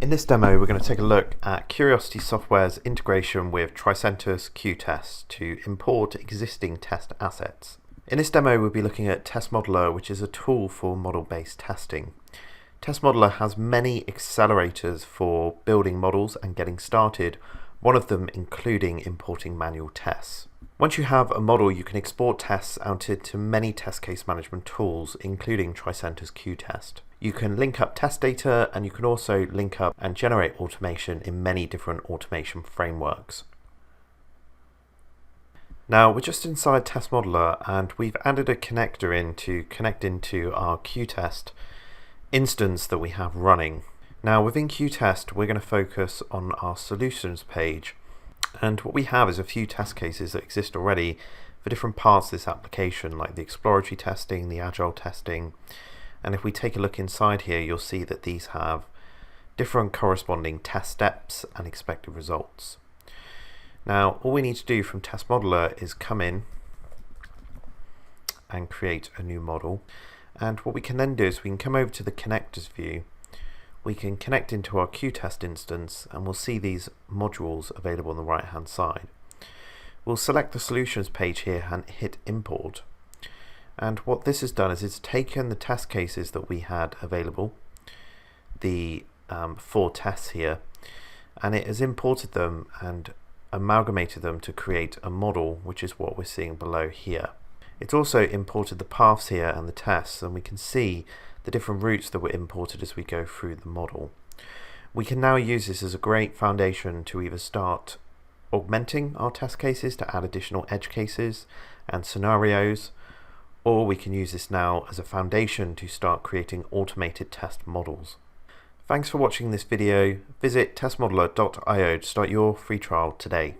In this demo, we're going to take a look at Curiosity Software's integration with Tricentis qTest to import existing test assets. In this demo, we'll be looking at Test Modeler, which is a tool for model-based testing. Test Modeler has many accelerators for building models and getting started, one of them including importing manual tests. Once you have a model, you can export tests out into many test case management tools, including Tricentis qTest. You can link up test data, and you can also link up and generate automation in many different automation frameworks. Now we're just inside Test Modeler, and we've added a connector in to connect into our qTest instance that we have running. Now within qTest, we're going to focus on our solutions page. And what we have is a few test cases that exist already for different parts of this application, like the exploratory testing, the agile testing. And if we take a look inside here, you'll see that these have different corresponding test steps and expected results. Now, all we need to do from Test Modeler is come in and create a new model. And what we can then do is we can come over to the connectors view. We can connect into our qTest instance, and we'll see these modules available on the right hand side. We'll select the solutions page here and hit import. And what this has done is it's taken the test cases that we had available, the 4 tests here, and it has imported them and amalgamated them to create a model, which is what we're seeing below here. It's also imported the paths here and the tests, and we can see the different routes that were imported as we go through the model. We can now use this as a great foundation to either start augmenting our test cases to add additional edge cases and scenarios, or we can use this now as a foundation to start creating automated test models. Thanks for watching this video. Visit testmodeler.io to start your free trial today.